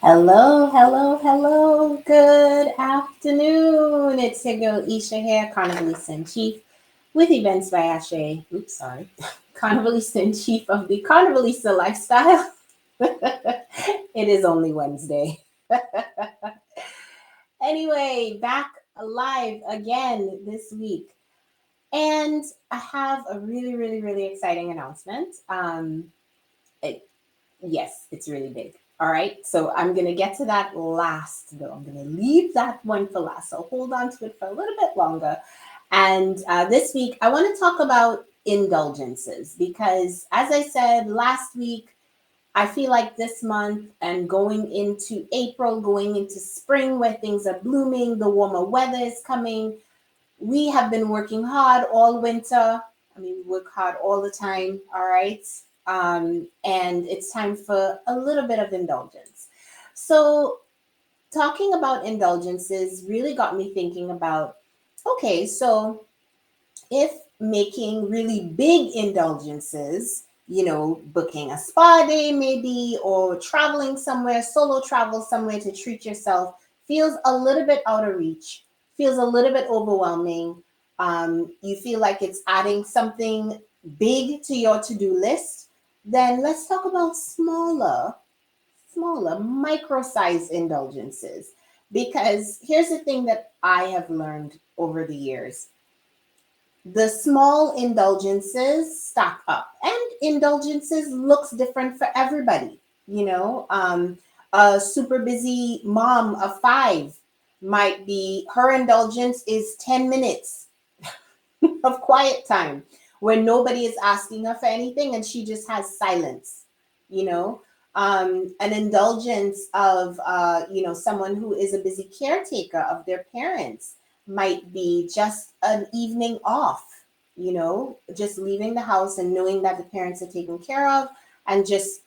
Hello, hello, hello. Good afternoon. It's your girl Esha here, Carnivalista in Chief with Events by Ashe. Oops, sorry. Carnivalista in Chief of the Carnivalista Lifestyle. It is only Wednesday. Anyway, back alive again this week. And I have a really exciting announcement. It, yes, it's really big. All right. So I'm going to get to that last, though. I'm going to leave that one for last. So hold on to it for a little bit longer. And this week, I want to talk about indulgences because, as I said last week, I feel like this month and going into April, going into spring where things are blooming, the warmer weather is coming. We have been working hard all winter. I mean, we work hard all the time, all right? And it's time for a little bit of indulgence. So, talking about indulgences really got me thinking about okay, so if making really big indulgences, booking a spa day maybe, or traveling somewhere, solo travel somewhere to treat yourself, feels a little bit out of reach, feels a little bit overwhelming. You feel like it's adding something big to your to do list, then let's talk about smaller, micro size indulgences. Because here's the thing that I have learned over the years, the small indulgences stack up, and indulgences looks different for everybody. A super busy mom of five might be, her indulgence is 10 minutes of quiet time where nobody is asking her for anything and she just has silence. you know an indulgence of someone who is a busy caretaker of their parents might be just an evening off, just leaving the house and knowing that the parents are taken care of, and just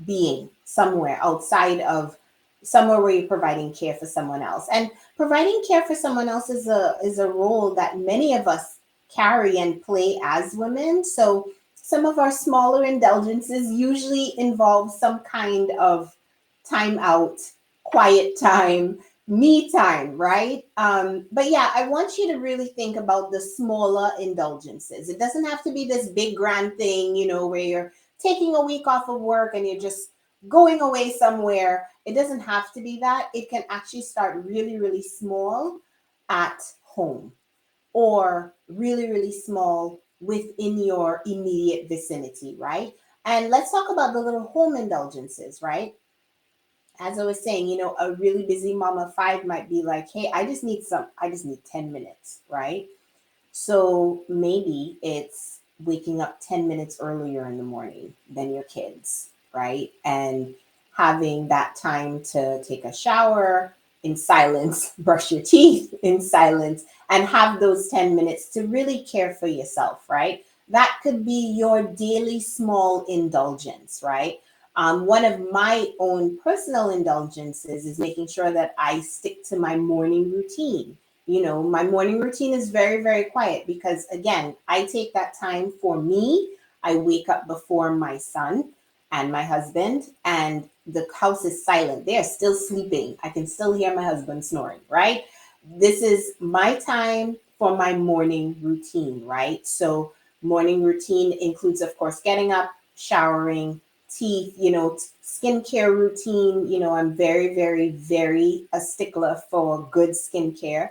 being somewhere outside of somewhere where you're providing care for someone else. And providing care for someone else is a role that many of us carry and play as women. So some of our smaller indulgences usually involve some kind of time out, quiet time, me time, right? But yeah, I want you to really think about the smaller indulgences. It doesn't have to be this big grand thing, where you're taking a week off of work and you're just going away somewhere. It doesn't have to be that. It can actually start really small at home, or really small within your immediate vicinity, right? And let's talk about the little home indulgences, right? As I was saying, a really busy mom of five might be like, hey, I just need 10 minutes, right? So maybe it's waking up 10 minutes earlier in the morning than your kids, right? And having that time to take a shower in silence, brush your teeth in silence, and have those 10 minutes to really care for yourself, right? That could be your daily small indulgence, right? One of my own personal indulgences is making sure that I stick to my morning routine. My morning routine is very quiet because, again, I take that time for me. I wake up before my son and my husband, and the house is silent. They are still sleeping. I can still hear my husband snoring, right? This is my time for my morning routine, right? So, morning routine includes, of course, getting up, showering, teeth, skincare routine. I'm very a stickler for good skincare,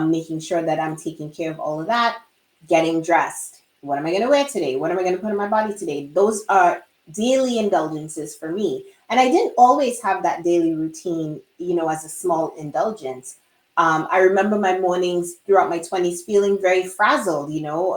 making sure that I'm taking care of all of that, getting dressed. What am I going to wear today? What am I going to put on my body today? Those are daily indulgences for me. And I didn't always have that daily routine, as a small indulgence. I remember my mornings throughout my 20s feeling very frazzled,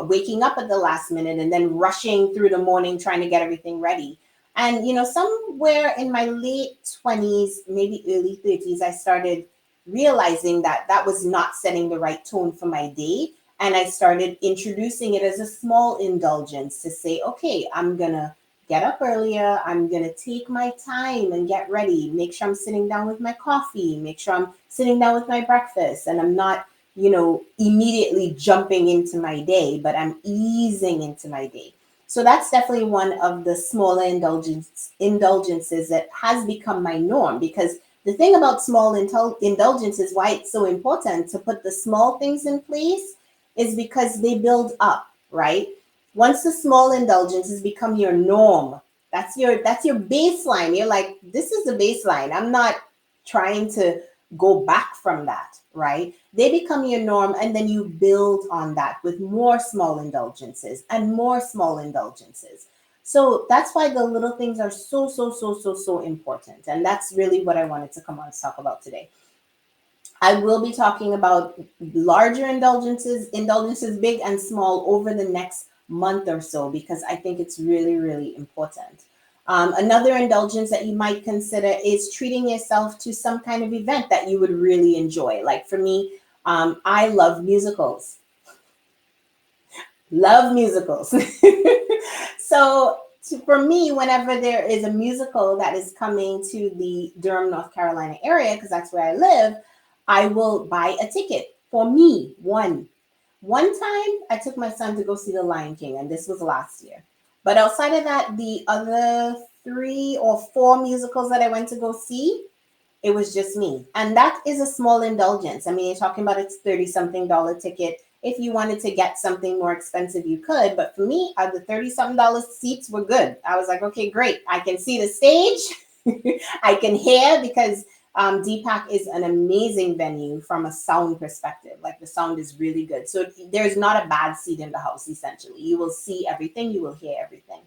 waking up at the last minute and then rushing through the morning trying to get everything ready. And, somewhere in my late 20s, maybe early 30s, I started realizing that that was not setting the right tone for my day. And I started introducing it as a small indulgence to say, okay, I'm going to get up earlier. I'm going to take my time and get ready. Make sure I'm sitting down with my coffee. Make sure I'm sitting down with my breakfast. And I'm not, immediately jumping into my day, but I'm easing into my day. So that's definitely one of the smaller indulgences that has become my norm, because the thing about small indulgences, why it's so important to put the small things in place, is because they build up, right? Once the small indulgences become your norm, that's your baseline. You're like, this is the baseline. I'm not trying to go back from that, right? They become your norm, and then you build on that with more small indulgences and more small indulgences. So that's why the little things are so, so, so, so, so important. And that's really what I wanted to come on and talk about today. I will be talking about larger indulgences big and small, over the next month or so, because I think it's really, really important. Another indulgence that you might consider is treating yourself to some kind of event that you would really enjoy. Like for me, I love musicals. Love musicals. So for me, whenever there is a musical that is coming to the Durham, North Carolina area, because that's where I live, I will buy a ticket for me. One time I took my son to go see The Lion King, and this was last year. But outside of that, the other 3 or 4 musicals that I went to go see, it was just me. And that is a small indulgence. I mean, you're talking about a 30 something dollar ticket. If you wanted to get something more expensive, you could. But for me, the 30 something dollar seats were good. I was like, okay, great. I can see the stage. I can hear, because DPAC is an amazing venue from a sound perspective. Like the sound is really good. So there's not a bad seat in the house, essentially. You will see everything, you will hear everything.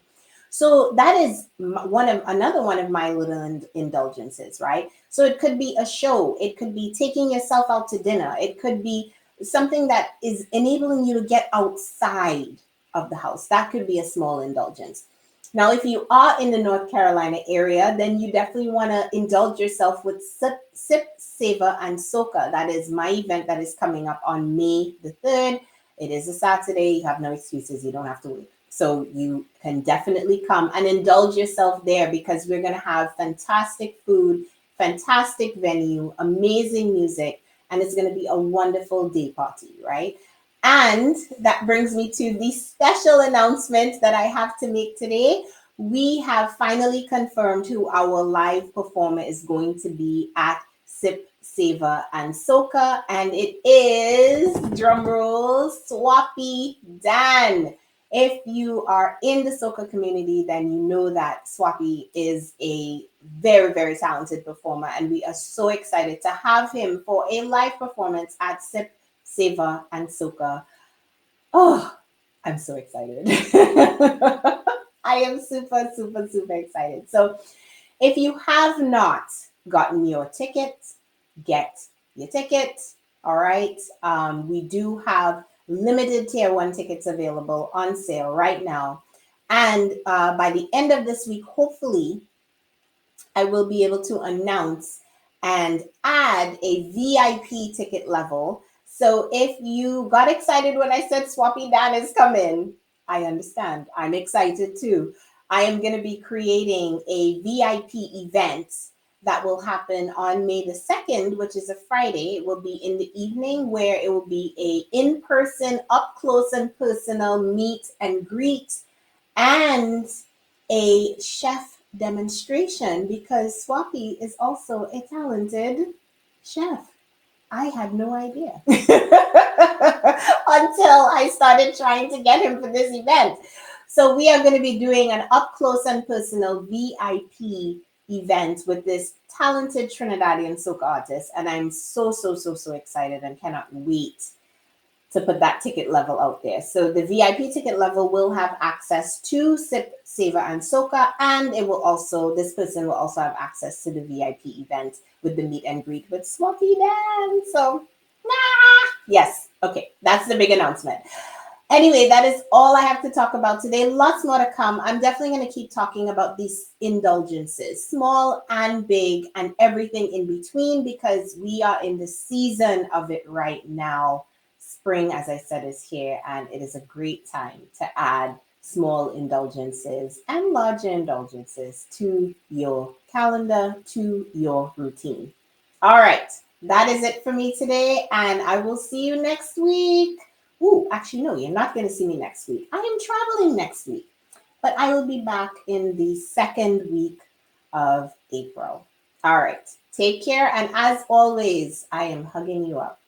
So that is another one of my little indulgences, right? So it could be a show, it could be taking yourself out to dinner, it could be something that is enabling you to get outside of the house. That could be a small indulgence. Now, if you are in the North Carolina area, then you definitely want to indulge yourself with Savor and Soca. That is my event that is coming up on May the 3rd. It is a Saturday. You have no excuses. You don't have to wait. So you can definitely come and indulge yourself there, because we're going to have fantastic food, fantastic venue, amazing music, and it's going to be a wonderful day party, right? And that brings me to the special announcement that I have to make today. We have finally confirmed who our live performer is going to be at Sip, Savor, and Soca, and it is, drum roll, Swappy Dan. If you are in the soca community, then you know that Swappy is a very, very talented performer, and we are so excited to have him for a live performance at Sip, Savor, and Soca. Oh, I'm so excited. I am super, super, super excited. So if you have not gotten your ticket, get your ticket. All right. We do have limited tier 1 tickets available on sale right now. And by the end of this week, hopefully, I will be able to announce and add a VIP ticket level. So if you got excited when I said Swappy Dan is coming, I understand. I'm excited too. I am going to be creating a VIP event that will happen on May the 2nd, which is a Friday. It will be in the evening, where it will be a in-person, up close and personal meet and greet, and a chef demonstration, because Swappy is also a talented chef. I had no idea until I started trying to get him for this event. So we are going to be doing an up close and personal VIP event with this talented Trinidadian soca artist, and I'm so, so, so, so excited and cannot wait to put that ticket level out there. So the VIP ticket level will have access to Sip, Savor, and Soca, and this person will also have access to the VIP event with the meet and greet with Swappy Dan. So, yes, okay, that's the big announcement. Anyway, that is all I have to talk about today. Lots more to come. I'm definitely going to keep talking about these indulgences, small and big, and everything in between, because we are in the season of it right now. Spring, as I said, is here, and it is a great time to add small indulgences and larger indulgences to your calendar, to your routine. All right, that is it for me today, and I will see you next week. Ooh, actually, no, you're not going to see me next week. I am traveling next week. but I will be back in the second week of April. All right. Take care. And as always, I am hugging you up.